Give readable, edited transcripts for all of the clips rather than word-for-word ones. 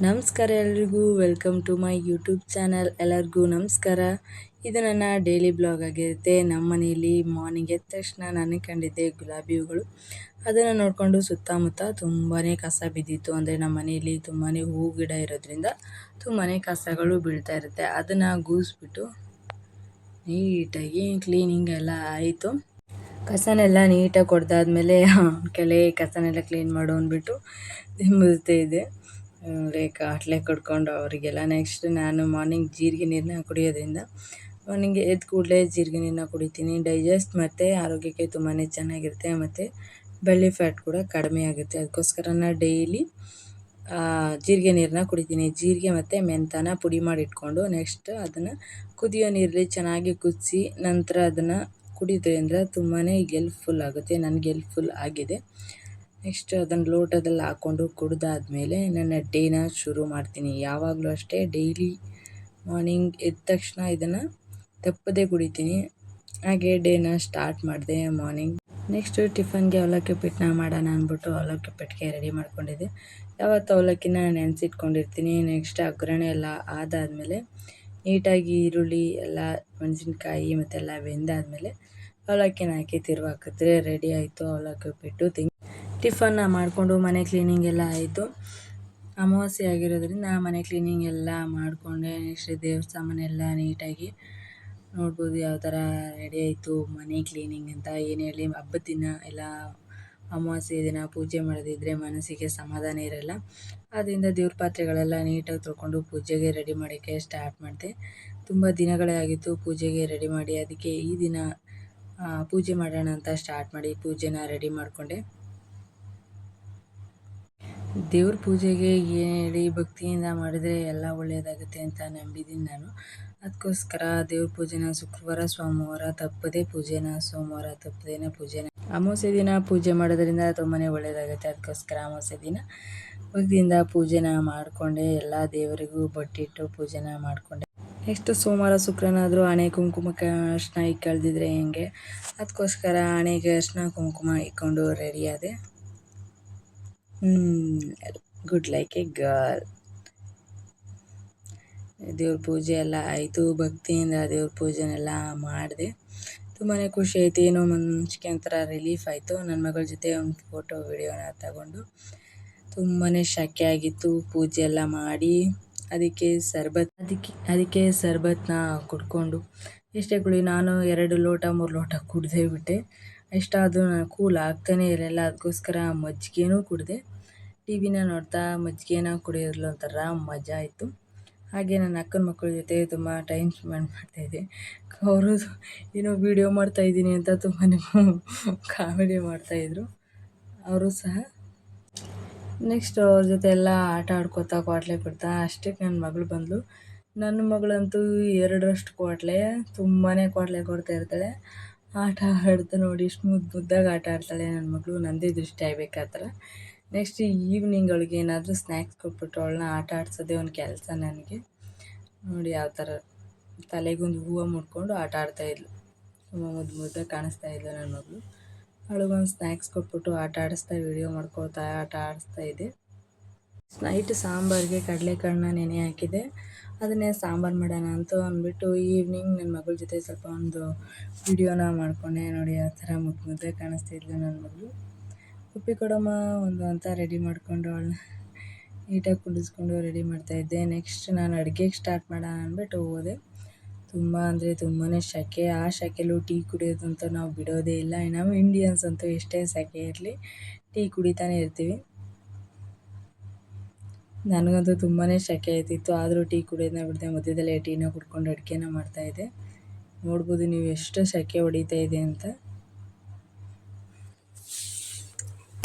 ನಮಸ್ಕಾರ ಎಲ್ರಿಗೂ, welcome to my YouTube channel. ಎಲ್ಲರಿಗೂ ನಮಸ್ಕಾರ. ಇದು ನನ್ನ ಡೈಲಿ ಬ್ಲಾಗ್ ಆಗಿರುತ್ತೆ. ನಮ್ಮ ಮನೆಯಲ್ಲಿ ಮಾರ್ನಿಂಗ್ ಎದ್ದ ತಕ್ಷಣ ನನಗೆ ಕಂಡಿದ್ದೆ ಗುಲಾಬಿ ಹೂಗಳು. ಅದನ್ನು ನೋಡಿಕೊಂಡು ಸುತ್ತಮುತ್ತ ತುಂಬಾ ಕಸ ಬಿದ್ದಿತ್ತು. ಅಂದರೆ ನಮ್ಮ ಮನೆಯಲ್ಲಿ ತುಂಬಾ ಹೂ ಗಿಡ ಇರೋದ್ರಿಂದ ತುಂಬಾ ಕಸಗಳು ಬೀಳ್ತಾ ಇರುತ್ತೆ. ಅದನ್ನು ಗೂಸ್ಬಿಟ್ಟು ನೀಟಾಗಿ ಕ್ಲೀನಿಂಗ್ ಎಲ್ಲ ಆಯಿತು. ಕಸನೆಲ್ಲ ನೀಟಾಗಿ ಕೊಡ್ದಾದ್ಮೇಲೆ ಕಸನೆಲ್ಲ ಕ್ಲೀನ್ ಮಾಡು ಅಂದ್ಬಿಟ್ಟು ದಿಂಬುತ್ತಾ ಇದೆ. ಕಾಟ್ಲೆ ಕಟ್ಕೊಂಡು ಅವರಿಗೆಲ್ಲ. ನೆಕ್ಸ್ಟ್ ನಾನು ಮಾರ್ನಿಂಗ್ ಜೀರಿಗೆ ನೀರನ್ನ ಕುಡಿಯೋದ್ರಿಂದ ಮಾರ್ನಿಂಗ್ ಎದ್ದ ಕೂಡಲೇ ಜೀರಿಗೆ ನೀರನ್ನ ಕುಡಿತೀನಿ. ಡೈಜೆಸ್ಟ್ ಮತ್ತು ಆರೋಗ್ಯಕ್ಕೆ ತುಂಬಾ ಚೆನ್ನಾಗಿರುತ್ತೆ. ಮತ್ತು ಬೆಳ್ಳಿ ಫ್ಯಾಟ್ ಕೂಡ ಕಡಿಮೆ ಆಗುತ್ತೆ. ಅದಕ್ಕೋಸ್ಕರ ನಾನು ಡೈಲಿ ಜೀರಿಗೆ ನೀರನ್ನ ಕುಡಿತೀನಿ. ಜೀರಿಗೆ ಮತ್ತು ಮೆಂತ್ಯನ ಪುಡಿ ಮಾಡಿ ಇಟ್ಕೊಂಡು ನೆಕ್ಸ್ಟ್ ಅದನ್ನು ಕುದಿಯೋ ನೀರಲ್ಲಿ ಚೆನ್ನಾಗಿ ಕುದಿಸಿ ನಂತರ ಅದನ್ನು ಕುಡಿಯೋದ್ರಿಂದ ತುಂಬಾ ಹೆಲ್ಪ್ಫುಲ್ ಆಗುತ್ತೆ. ನನಗೆ ಹೆಲ್ಪ್ಫುಲ್ ಆಗಿದೆ. ನೆಕ್ಸ್ಟ್ ಅದನ್ನು ಲೋಟದಲ್ಲಿ ಹಾಕ್ಕೊಂಡು ಕುಡಿದಾದ್ಮೇಲೆ ನನ್ನ ಡೇನ ಶುರು ಮಾಡ್ತೀನಿ. ಯಾವಾಗಲೂ ಅಷ್ಟೇ ಡೈಲಿ ಮಾರ್ನಿಂಗ್ ಎದ್ದ ತಕ್ಷಣ ಇದನ್ನು ತಪ್ಪದೇ ಕುಡಿತೀನಿ. ಹಾಗೆ ಡೇನ ಸ್ಟಾರ್ಟ್ ಮಾಡಿದೆ ಮಾರ್ನಿಂಗ್. ನೆಕ್ಸ್ಟ್ ಟಿಫನ್ಗೆ ಅವಲಕ್ಕಿ ಉಪ್ಪಿಟ್ಟನ್ನ ಮಾಡೋಣ ಅಂದ್ಬಿಟ್ಟು ಅವಲಕ್ಕಿ ಉಪ್ಪಿಟ್ಟಿಗೆ ರೆಡಿ ಮಾಡ್ಕೊಂಡಿದ್ದೆ. ಯಾವತ್ತು ಅವಲಕ್ಕಿನ ನೆನೆಸಿಟ್ಕೊಂಡಿರ್ತೀನಿ. ನೆಕ್ಸ್ಟ್ ಒಗ್ಗರಣೆ ಎಲ್ಲ ಆದಾದಮೇಲೆ ನೀಟಾಗಿ ಈರುಳ್ಳಿ ಎಲ್ಲ ಮೆಣಸಿನ್ಕಾಯಿ ಮತ್ತೆಲ್ಲ ಬೆಂದಾದಮೇಲೆ ಅವಲಕ್ಕಿನ ಹಾಕಿ ತಿರುವಿ ಹಾಕಿದ್ರೆ ರೆಡಿ ಆಯಿತು ಅವಲಕ್ಕಿ ಉಪ್ಪಿಟ್ಟು. ಟಿಫನ್ನ ಮಾಡಿಕೊಂಡು ಮನೆ ಕ್ಲೀನಿಂಗ್ ಎಲ್ಲ ಆಯಿತು. ಅಮಾವಾಸ್ಯೆ ಆಗಿರೋದ್ರಿಂದ ಮನೆ ಕ್ಲೀನಿಂಗ್ ಎಲ್ಲ ಮಾಡಿಕೊಂಡೆ. ನೆಕ್ಸ್ಟ್ ದೇವ್ರ ಸಾಮಾನೆಲ್ಲ ನೀಟಾಗಿ ನೋಡ್ಬೋದು ಯಾವ ಥರ ರೆಡಿ ಆಯಿತು ಮನೆ ಕ್ಲೀನಿಂಗ್ ಅಂತ. ಏನು ಹೇಳಿ, ಹಬ್ಬದ ದಿನ ಎಲ್ಲ ಅಮಾವಾಸ್ಯೆ ದಿನ ಪೂಜೆ ಮಾಡೋದಿದ್ರೆ ಮನಸ್ಸಿಗೆ ಸಮಾಧಾನ ಇರಲ್ಲ. ಆದ್ದರಿಂದ ದೇವ್ರ ಪಾತ್ರೆಗಳೆಲ್ಲ ನೀಟಾಗಿ ತೊಳ್ಕೊಂಡು ಪೂಜೆಗೆ ರೆಡಿ ಮಾಡೋಕ್ಕೆ ಸ್ಟಾರ್ಟ್ ಮಾಡಿದೆ. ತುಂಬ ದಿನಗಳೇ ಆಗಿತ್ತು ಪೂಜೆಗೆ ರೆಡಿ ಮಾಡಿ. ಅದಕ್ಕೆ ಈ ದಿನ ಪೂಜೆ ಮಾಡೋಣ ಅಂತ ಸ್ಟಾರ್ಟ್ ಮಾಡಿ ಪೂಜೆನ ರೆಡಿ ಮಾಡಿಕೊಂಡೆ. ದೇವ್ರ ಪೂಜೆಗೆ ಏನು ಹೇಳಿ ಭಕ್ತಿಯಿಂದ ಮಾಡಿದರೆ ಎಲ್ಲ ಒಳ್ಳೆಯದಾಗುತ್ತೆ ಅಂತ ನಂಬಿದ್ದೀನಿ ನಾನು. ಅದಕ್ಕೋಸ್ಕರ ದೇವ್ರ ಪೂಜೆನ ಶುಕ್ರವಾರ ಸೋಮವಾರ ತಪ್ಪದೇ ಪೂಜೆನ, ಸೋಮವಾರ ತಪ್ಪದೇನೆ ಪೂಜೆನ, ಅಮಾವಾಸ್ಯೆ ದಿನ ಪೂಜೆ ಮಾಡೋದ್ರಿಂದ ತುಂಬಾ ಒಳ್ಳೆಯದಾಗುತ್ತೆ. ಅದಕ್ಕೋಸ್ಕರ ಅಮಾವಾಸ್ಯೆ ದಿನ ಭಕ್ತಿಯಿಂದ ಪೂಜೆನ ಮಾಡಿಕೊಂಡೆ. ಎಲ್ಲ ದೇವರಿಗೂ ಬೊಟ್ಟಿಟ್ಟು ಪೂಜೆನ ಮಾಡಿಕೊಂಡೆ. ನೆಕ್ಸ್ಟ್ ಸೋಮವಾರ ಶುಕ್ರನಾದರೂ ಹಣೆ ಕುಂಕುಮಕ್ಕೆ ಅರ್ಶಿನ ಇಕ್ಕಳ್ದಿದ್ರೆ ಹೆಂಗೆ, ಅದಕ್ಕೋಸ್ಕರ ಹಣೆಗೆ ಅರ್ಶಿನ ಕುಂಕುಮ ಇಕ್ಕೊಂಡು ರೆಡಿ ಆದೆ. Good like A girl. ದೇವ್ರ ಪೂಜೆ ಎಲ್ಲ ಆಯಿತು. ಭಕ್ತಿಯಿಂದ ದೇವ್ರ ಪೂಜೆನೆಲ್ಲ ಮಾಡಿದೆ. ತುಂಬಾ ಖುಷಿ ಆಯಿತು. ಏನೋ ಮನಸ್ಸಿಗೆ ಒಂಥರ ರಿಲೀಫ್ ಆಯಿತು. ನನ್ನ ಮಗಳ ಜೊತೆ ಒಂದು ಫೋಟೋ ವಿಡಿಯೋನ ತಗೊಂಡು ತುಂಬಾ ಶೆಕೆ ಆಗಿತ್ತು. ಪೂಜೆ ಎಲ್ಲ ಮಾಡಿ ಅದಕ್ಕೆ ಸರ್ಬತ್ನ ಕುಡ್ಕೊಂಡು ಎಷ್ಟೇ ಕುಡಿ, ನಾನು 2 ಲೋಟ 3 ಲೋಟ ಕುಡ್ದೇ ಬಿಟ್ಟೆ. ಅಷ್ಟಾದರೂ ನಾನು ಕೂಲ್ ಆಗ್ತಾನೇ ಇರಲಿಲ್ಲ. ಅದಕ್ಕೋಸ್ಕರ ಮಜ್ಜಿಗೆನೂ ಕುಡಿದೆ. ಟಿ ವಿನ ನೋಡ್ತಾ ಮಜ್ಜಿಗೆನ ಕುಡಿಯೋದ್ರಲ್ಲಿ ಒಂಥರ ಮಜಾ ಇತ್ತು. ಹಾಗೆ ನನ್ನ ಅಕ್ಕನ ಮಕ್ಕಳ ಜೊತೆ ತುಂಬ ಟೈಮ್ ಸ್ಪೆಂಡ್ ಮಾಡ್ತಾಯಿದ್ದೆ. ಅವರು ಏನೋ ವೀಡಿಯೋ ಮಾಡ್ತಾಯಿದ್ದೀನಿ ಅಂತ ತುಂಬಾ ಕಾಮಿಡಿ ಮಾಡ್ತಾಯಿದ್ರು ಅವರು ಸಹ. ನೆಕ್ಸ್ಟ್ ಅವ್ರ ಜೊತೆ ಎಲ್ಲ ಆಟ ಆಡ್ಕೋತಾ ಕ್ವಾಟ್ಲೆ ಕೊಡ್ತಾ ಅಷ್ಟಕ್ಕೆ ನನ್ನ ಮಗಳು ಬಂದಳು. ನನ್ನ ಮಗಳಂತೂ 2ರಷ್ಟು ಕ್ವಾಟ್ಲೆ, ತುಂಬಾ ಕ್ವಾಟ್ಲೆ ಕೊಡ್ತಾ ಇರ್ತಾಳೆ. ಆಟ ಆಡ್ತಾ ನೋಡಿ ಇಷ್ಟು ಮುದ್ದಾಗಿ ಆಟ ಆಡ್ತಾಳೆ ನನ್ನ ಮಗಳು. ನನ್ನದೇ ದೃಷ್ಟಿ ಆಗ್ಬೇಕು ಆ ಥರ. ನೆಕ್ಸ್ಟ್ ಈವ್ನಿಂಗ್ ಅವಳಿಗೆ ಏನಾದರೂ ಸ್ನ್ಯಾಕ್ಸ್ ಕೊಟ್ಬಿಟ್ಟು ಅವಳನ್ನ ಆಟ ಆಡ್ಸೋದೇ ಒಂದು ಕೆಲಸ ನನಗೆ. ನೋಡಿ ಯಾವ ಥರ ತಲೆಗೊಂದು ಹೂವು ಮುಡ್ಕೊಂಡು ಆಟ ಆಡ್ತಾಯಿದ್ಲು. ತುಂಬ ಮುದ್ದಾಗಿ ಕಾಣಿಸ್ತಾ ಇದ್ಲು ನನ್ನ ಮಗಳು. ಅವಳಿಗೊಂದು ಸ್ನ್ಯಾಕ್ಸ್ ಕೊಟ್ಬಿಟ್ಟು ಆಟ ಆಡಿಸ್ತಾ ವೀಡಿಯೋ ಮಾಡ್ಕೊಳ್ತಾ ಆಟ ಆಡಿಸ್ತಾ ಇದ್ದೆ. ನೈಟ್ ಸಾಂಬಾರಿಗೆ ಕಡಲೆಕಾಳನ್ನ ನೆನೆ ಹಾಕಿದ್ದೆ. ಅದನ್ನೇ ಸಾಂಬಾರು ಮಾಡೋಣ ಅಂತ ಅಂದ್ಬಿಟ್ಟು ಈವ್ನಿಂಗ್ ನನ್ನ ಮಗಳ ಜೊತೆ ಸ್ವಲ್ಪ ಒಂದು ವೀಡಿಯೋನ ಮಾಡಿಕೊಂಡೆ. ನೋಡಿ ಯಾವ ಥರ ಮುದ್ದಾಗಿ ಕಾಣಿಸ್ತಿದ್ಲು ನನ್ನ ಮಗಳು. ಉಪ್ಪಿ ಕೊಡಮ್ಮ ಒಂದು ಅಂತ ರೆಡಿ ಮಾಡಿಕೊಂಡು ಅವಳನ್ನ ನೀಟಾಗಿ ಕುಡಿಸ್ಕೊಂಡು ರೆಡಿ ಮಾಡ್ತಾಯಿದ್ದೆ. ನೆಕ್ಸ್ಟ್ ನಾನು ಅಡುಗೆಗೆ ಸ್ಟಾರ್ಟ್ ಮಾಡೋಣ ಅಂದ್ಬಿಟ್ಟು ಹೋದೆ. ತುಂಬ ಅಂದರೆ ತುಂಬಾ ಸೆಕೆ. ಆ ಸೆಕೆಯಲ್ಲೂ ಟೀ ಕುಡಿಯೋದಂತೂ ನಾವು ಬಿಡೋದೇ ಇಲ್ಲ. ನಾವು ಇಂಡಿಯನ್ಸ್ ಅಂತೂ ಎಷ್ಟೇ ಸೆಕೆ ಇರಲಿ ಟೀ ಕುಡಿತಾನೆ ಇರ್ತೀವಿ. ನನಗಂತೂ ತುಂಬಾ ಸೆಕೆ ಆಯ್ತಿತ್ತು. ಆದರೂ ಟೀ ಕುಡಿಯೋದನ್ನ ಬಿಡದೆ ಮಧ್ಯದಲ್ಲೇ ಟೀನ ಕುಡ್ಕೊಂಡು ಅಡುಗೆನ ಮಾಡ್ತಾಯಿದ್ದೆ. ನೋಡ್ಬೋದು ನೀವು ಎಷ್ಟು ಸೆಕೆ ಹೊಡಿತಾ ಇದೆ ಅಂತ.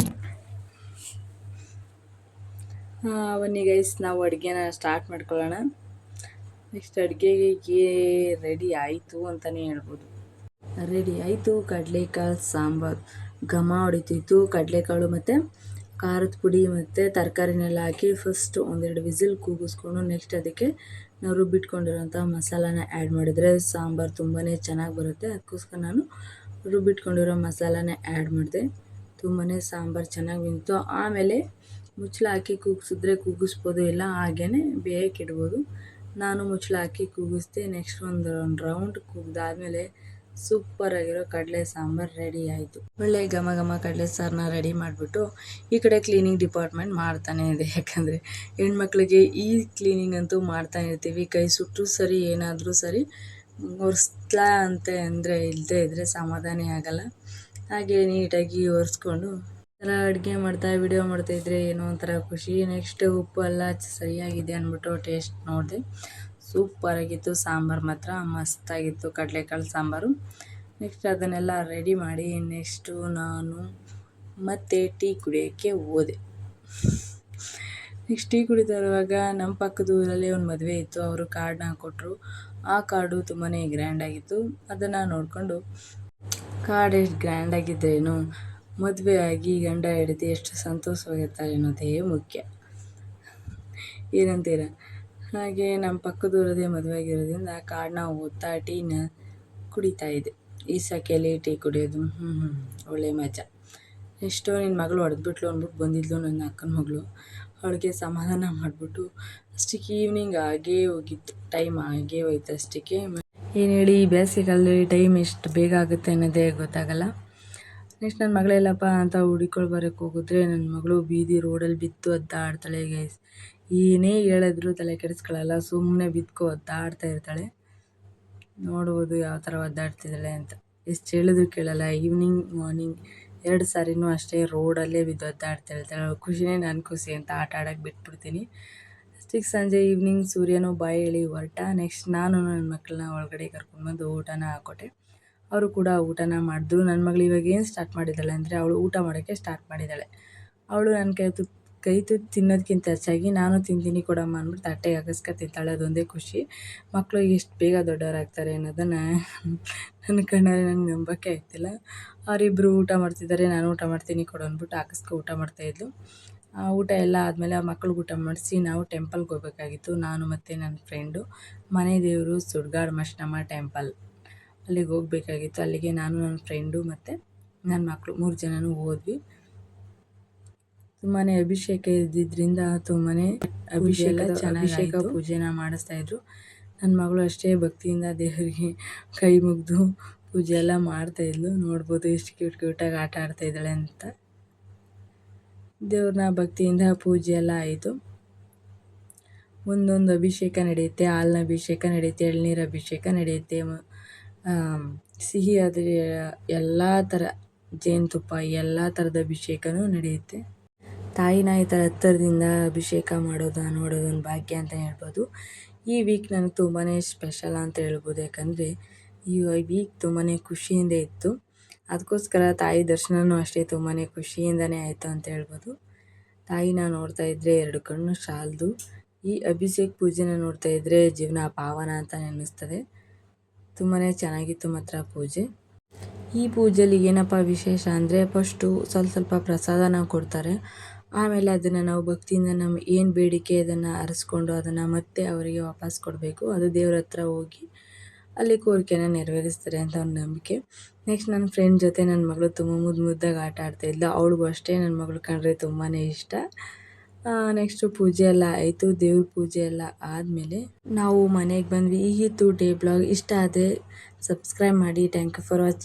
ಬನ್ನಿ ಗೈಸ್, ನಾವು ಅಡುಗೆನ ಸ್ಟಾರ್ಟ್ ಮಾಡ್ಕೊಳ್ಳೋಣ. ನೆಕ್ಸ್ಟ್ ಅಡುಗೆಗೆ ರೆಡಿ ಆಯಿತು ಅಂತಲೇ ಹೇಳ್ಬೋದು. ರೆಡಿ ಆಯಿತು ಕಡಲೆಕಾಳು ಸಾಂಬಾರು. ಘಮ ಹೊಡಿತಿತ್ತು. ಕಡಲೆಕಾಳು ಮತ್ತು ಖಾರದ ಪುಡಿ ಮತ್ತು ತರಕಾರಿನೆಲ್ಲ ಹಾಕಿ ಫಸ್ಟು 1-2 ವಿಸಿಲ್ ಕೂಗಿಸ್ಕೊಂಡು ನೆಕ್ಸ್ಟ್ ಅದಕ್ಕೆ ನಾವು ರುಬ್ಬಿಟ್ಕೊಂಡಿರೋಂಥ ಮಸಾಲಾನ ಆ್ಯಡ್ ಮಾಡಿದರೆ ಸಾಂಬಾರು ತುಂಬಾ ಚೆನ್ನಾಗಿ ಬರುತ್ತೆ. ಅದಕ್ಕೋಸ್ಕರ ನಾನು ರುಬ್ಬಿಟ್ಕೊಂಡಿರೋ ಮಸಾಲಾನ ಆ್ಯಡ್ ಮಾಡಿದೆ. ತುಂಬಾ ಸಾಂಬಾರು ಚೆನ್ನಾಗಿ ಬಂತು. ಆಮೇಲೆ ಮುಚ್ಚಳ ಹಾಕಿ ಕೂಗಿಸಿದ್ರೆ ಕೂಗಿಸ್ಬೋದು, ಇಲ್ಲ ಹಾಗೇ ಬೇಯಕ್ಕಿಡ್ಬೋದು. ನಾನು ಮುಚ್ಚಳ ಹಾಕಿ ಕೂಗಿಸ್ದೆ. ನೆಕ್ಸ್ಟ್ ಒಂದು ರೌಂಡ್ ಕೂಗಿದಾದ್ಮೇಲೆ ಸೂಪರಾಗಿರೋ ಕಡಲೆ ಸಾಂಬಾರು ರೆಡಿ ಆಯಿತು. ಒಳ್ಳೆ ಘಮ ಘಮ ಕಡಲೆ ಸಾರನ್ನ ರೆಡಿ ಮಾಡಿಬಿಟ್ಟು ಈ ಕಡೆ ಕ್ಲೀನಿಂಗ್ ಡಿಪಾರ್ಟ್ಮೆಂಟ್ ಮಾಡ್ತಾನೆ ಇದೆ. ಯಾಕಂದರೆ ಹೆಣ್ಮಕ್ಳಿಗೆ ಈ ಕ್ಲೀನಿಂಗ್ ಅಂತೂ ಮಾಡ್ತಾನೆ ಇರ್ತೀವಿ. ಕೈ ಸುಟ್ಟರೂ ಸರಿ, ಏನಾದರೂ ಸರಿ, ಒರೆಸ್ಲಾ ಅಂತ ಅಂದರೆ ಇಲ್ಲದೇ ಇದ್ದರೆ ಸಮಾಧಾನ ಆಗಲ್ಲ. ಹಾಗೆ ನೀಟಾಗಿ ಒರೆಸ್ಕೊಂಡು ಅಡುಗೆ ಮಾಡ್ತಾ ವಿಡಿಯೋ ಮಾಡ್ತಾಯಿದ್ರೆ ಏನೋ ಒಂಥರ ಖುಷಿ. ನೆಕ್ಸ್ಟ್ ಉಪ್ಪು ಎಲ್ಲ ಸರಿಯಾಗಿದೆ ಅಂದ್ಬಿಟ್ಟು ಟೇಸ್ಟ್ ನೋಡಿದೆ. ಸೂಪರಾಗಿತ್ತು ಸಾಂಬಾರು, ಮಾತ್ರ ಮಸ್ತಾಗಿತ್ತು ಕಡಲೆಕಾಳು ಸಾಂಬಾರು. ನೆಕ್ಸ್ಟ್ ಅದನ್ನೆಲ್ಲ ರೆಡಿ ಮಾಡಿ ನೆಕ್ಸ್ಟು ನಾನು ಮತ್ತೆ ಟೀ ಕುಡಿಯೋಕ್ಕೆ ಹೋದೆ. ನೆಕ್ಸ್ಟ್ ಟೀ ಕುಡಿತಾ ಇರುವಾಗ ನಮ್ಮ ಪಕ್ಕದ ಊರಲ್ಲಿ ಒಂದು ಮದುವೆ ಇತ್ತು. ಅವರು ಕಾರ್ಡನ್ನ ಕೊಟ್ಟರು. ಆ ಕಾರ್ಡು ತುಂಬಾ ಗ್ರ್ಯಾಂಡಾಗಿತ್ತು. ಅದನ್ನು ನೋಡಿಕೊಂಡು ಕಾರ್ಡ್ ಎಷ್ಟು ಗ್ರ್ಯಾಂಡಾಗಿದ್ರೇನು ಮದುವೆ ಆಗಿ ಗಂಡ ಹೆಂಡತಿ ಎಷ್ಟು ಸಂತೋಷವಾಗಿರ್ತಾರೆ ಅನ್ನೋದೇ ಮುಖ್ಯ, ಏನಂತೀರ? ಹಾಗೆ ನಮ್ಮ ಪಕ್ಕದೂರದೇ ಮದುವೆ ಆಗಿರೋದ್ರಿಂದ ಕಾರ್ಡನ್ನ ಓದ್ತಾ ಟೀನ ಕುಡಿತಾ ಇದ್ದೆ. ಈ ಸೆಕೆಯಲ್ಲಿ ಟೀ ಕುಡಿಯೋದು ಒಳ್ಳೆ ಮಜಾ. ನೆಕ್ಸ್ಟು ನಿನ್ನ ಮಗಳು ಹೊಡೆದ್ಬಿಟ್ಲು ಅಂದ್ಬಿಟ್ಟು ಬಂದಿದ್ಲು ನನ್ನ ಅಕ್ಕನ ಮಗಳು. ಅವಳಿಗೆ ಸಮಾಧಾನ ಮಾಡಿಬಿಟ್ಟು ಅಷ್ಟಕ್ಕೆ ಈವ್ನಿಂಗ್ ಆಗೇ ಹೋಗಿತ್ತು, ಟೈಮ್ ಆಗೇ ಹೋಯ್ತು ಅಷ್ಟಕ್ಕೆ. ಏನು ಹೇಳಿ, ಈ ಬೇಸಿಗೆಗಾಲದಲ್ಲಿ ಟೈಮ್ ಎಷ್ಟು ಬೇಗ ಆಗುತ್ತೆ ಅನ್ನೋದೇ ಗೊತ್ತಾಗಲ್ಲ. ನೆಕ್ಸ್ಟ್ ನನ್ನ ಮಗಳೆಲ್ಲಪ್ಪ ಅಂತ ಹುಡುಕೊಂಡು ಬರೋಕ್ಕೆ ಹೋಗಿದ್ರೆ ನನ್ನ ಮಗಳು ಬೀದಿ ರೋಡಲ್ಲಿ ಬಿತ್ತು ಒದ್ದಾಡ್ತಾಳೆ ಗೈಸ್. ಏನೇ ಹೇಳಿದ್ರು ತಲೆ ಕೆಡಿಸ್ಕೊಳ್ಳಲ್ಲ, ಸುಮ್ಮನೆ ಬಿದ್ಕೊ ಒದ್ದಾಡ್ತಾ ಇರ್ತಾಳೆ. ನೋಡ್ಬೋದು ಯಾವ ಥರ ಒದ್ದಾಡ್ತಿದ್ದಾಳೆ ಅಂತ. ಎಷ್ಟು ಹೇಳಿದ್ರು ಕೇಳಲ್ಲ. ಈವ್ನಿಂಗ್ ಮಾರ್ನಿಂಗ್ 2 ಸಾರಿನೂ ಅಷ್ಟೇ ರೋಡಲ್ಲೇ ಬಿದ್ದು ಒದ್ದಾಡ್ತಾ ಇರ್ತಾಳೆ. ಖುಷಿನೇ ನನ್ನ ಖುಷಿ ಅಂತ ಆಟ ಆಡೋಕ್ಕೆ ಬಿಟ್ಬಿಡ್ತೀನಿ. ಅಷ್ಟಕ್ಕೆ ಸಂಜೆ ಈವ್ನಿಂಗ್ ಸೂರ್ಯನೂ ಬಾಯಿ ಹೇಳಿ ಹೊರಟ. ನೆಕ್ಸ್ಟ್ ನಾನು ನನ್ನ ಮಕ್ಕಳನ್ನ ಒಳಗಡೆ ಕರ್ಕೊಂಡ್ಬಂದು ಊಟನ ಹಾಕ್ಕೊಟ್ಟೆ. ಅವರು ಕೂಡ ಊಟನ ಮಾಡಿದ್ರು. ನನ್ನ ಮಗಳು ಇವಾಗ ಏನು ಸ್ಟಾರ್ಟ್ ಮಾಡಿದ್ದಾಳೆ ಅಂದರೆ ಅವಳು ಊಟ ಮಾಡೋಕ್ಕೆ ಸ್ಟಾರ್ಟ್ ಮಾಡಿದ್ದಾಳೆ. ಅವಳು ನನ್ನ ಕೈ ತುತ್ತು ತಿನ್ನೋದಕ್ಕಿಂತ ಹೆಚ್ಚಾಗಿ ನಾನು ತಿಂತೀನಿ ಕೊಡಮ್ಮ ಅಂದ್ಬಿಟ್ಟು ತಟ್ಟೆಗೆ ಹಾಕಿಸ್ಕೊ ತಿಂತಾಳೆ. ಅದೊಂದೇ ಖುಷಿ. ಮಕ್ಕಳು ಎಷ್ಟು ಬೇಗ ದೊಡ್ಡವರಾಗ್ತಾರೆ ಅನ್ನೋದನ್ನು ನನ್ನ ಕಣ್ಣಲ್ಲಿ ನನಗೆ ನಂಬೋಕ್ಕೆ ಆಗ್ತಿಲ್ಲ. ಅವರಿಬ್ಬರು ಊಟ ಮಾಡ್ತಿದ್ದಾರೆ, ನಾನು ಊಟ ಮಾಡ್ತೀನಿ ಕೊಡು ಅಂದ್ಬಿಟ್ಟು ಹಾಕಿಸ್ಕೊ ಊಟ ಮಾಡ್ತಾಯಿದ್ಲು. ಊಟ ಎಲ್ಲ ಆದಮೇಲೆ ಆ ಮಕ್ಳಿಗೆ ಊಟ ಮಾಡಿಸಿ ನಾವು ಟೆಂಪಲ್ಗೆ ಹೋಗಬೇಕಾಗಿತ್ತು. ನಾನು ಮತ್ತು ನನ್ನ ಫ್ರೆಂಡು. ಮನೆ ದೇವರು ಸುಡ್ಗಾಡು ಮಸ್ನಮ್ಮ ಟೆಂಪಲ್, ಅಲ್ಲಿಗೆ ಹೋಗಬೇಕಾಗಿತ್ತು. ಅಲ್ಲಿಗೆ ನಾನು ನನ್ನ ಫ್ರೆಂಡು ಮತ್ತು ನನ್ನ ಮಕ್ಕಳು 3 ಜನನೂ ಹೋದ್ವಿ. ತುಂಬಾ ಅಭಿಷೇಕ ಇದ್ದಿದ್ದರಿಂದ ತುಂಬಾ ಅಭಿಷೇಕ ಪೂಜೆನ ಮಾಡಿಸ್ತಾಯಿದ್ರು. ನನ್ನ ಮಗಳು ಅಷ್ಟೇ ಭಕ್ತಿಯಿಂದ ದೇವರಿಗೆ ಕೈ ಮುಗಿದು ಪೂಜೆ ಎಲ್ಲ ಮಾಡ್ತಾಯಿದ್ಲು. ನೋಡ್ಬೋದು ಎಷ್ಟು ಕ್ಯೂಟಾಗಿ ಆಟ ಆಡ್ತಾಯಿದ್ದಾಳೆ ಅಂತ. ದೇವ್ರನ್ನ ಭಕ್ತಿಯಿಂದ ಪೂಜೆ ಎಲ್ಲ ಆಯಿತು. ಒಂದೊಂದು ಅಭಿಷೇಕ ನಡೆಯುತ್ತೆ. ಹಾಲಿನ ಅಭಿಷೇಕ ನಡೆಯುತ್ತೆ, ಎಳ್ನೀರು ಅಭಿಷೇಕ ನಡೆಯುತ್ತೆ, ಸಿಹಿ ಆದರೆ ಎಲ್ಲ ಥರ ಜೇನುತುಪ್ಪ ಎಲ್ಲ ಥರದ ಅಭಿಷೇಕನೂ ನಡೆಯುತ್ತೆ. ತಾಯಿನ ಈ ಥರ ಹತ್ತಿರದಿಂದ ಅಭಿಷೇಕ ಮಾಡೋದು ನೋಡೋದೊಂದು ಭಾಗ್ಯ ಅಂತ ಹೇಳ್ಬೋದು. ಈ ವೀಕ್ ನನಗೆ ತುಂಬಾ ಸ್ಪೆಷಲ್ ಅಂತ ಹೇಳ್ಬೋದು. ಯಾಕಂದರೆ ಈ ವೀಕ್ ತುಂಬಾ ಖುಷಿಯಿಂದ ಇತ್ತು. ಅದಕ್ಕೋಸ್ಕರ ತಾಯಿ ದರ್ಶನವೂ ಅಷ್ಟೇ ತುಂಬಾ ಖುಷಿಯಿಂದನೇ ಆಯಿತು ಅಂತ ಹೇಳ್ಬೋದು. ತಾಯಿನ ನೋಡ್ತಾ ಇದ್ದರೆ 2 ಕಣ್ಣು ಸಾಲದು. ಈ ಅಭಿಷೇಕ ಪೂಜೆನ ನೋಡ್ತಾ ಇದ್ದರೆ ಜೀವನ ಪಾವನ ಅಂತ ಅನ್ನಿಸ್ತದೆ. ತುಂಬಾ ಚೆನ್ನಾಗಿತ್ತು ಮಾತ್ರ ಪೂಜೆ. ಈ ಪೂಜೆಯಲ್ಲಿ ಏನಪ್ಪ ವಿಶೇಷ ಅಂದರೆ ಫಸ್ಟು ಸ್ವಲ್ಪ ಪ್ರಸಾದನ ಕೊಡ್ತಾರೆ. ಆಮೇಲೆ ಅದನ್ನು ನಾವು ಭಕ್ತಿಯಿಂದ ನಮ್ಮ ಏನು ಬೇಡಿಕೆ ಅದನ್ನು ಅರಸ್ಕೊಂಡು ಅದನ್ನು ಮತ್ತೆ ಅವರಿಗೆ ವಾಪಸ್ ಕೊಡಬೇಕು. ಅದು ದೇವ್ರ ಹತ್ರ ಹೋಗಿ ಅಲ್ಲಿ ಕೋರಿಕೆನ ನೆರವೇರಿಸ್ತಾರೆ ಅಂತ ಒಂದು ನಂಬಿಕೆ. ನೆಕ್ಸ್ಟ್ ನನ್ನ ಫ್ರೆಂಡ್ ಜೊತೆ ನನ್ನ ಮಗಳು ತುಂಬ ಮುದ್ದಾಗಿ ಆಟ ಆಡ್ತಾಯಿದ್ಲು. ಅವಳಿಗೂ ಅಷ್ಟೇ ನನ್ನ ಮಗಳು ಕಂಡ್ರೆ ತುಂಬಾ ಇಷ್ಟ. ನೆಕ್ಸ್ಟು ಪೂಜೆ ಎಲ್ಲ ಆಯಿತು. ದೇವ್ರ ಪೂಜೆ ಎಲ್ಲ ಆದಮೇಲೆ ನಾವು ಮನೆಗೆ ಬಂದ್ವಿ. ಈಗಿತ್ತು ಡೇ ಬ್ಲಾಗ್. ಇಷ್ಟ ಆದರೆ ಸಬ್ಸ್ಕ್ರೈಬ್ ಮಾಡಿ. Thank you for watching.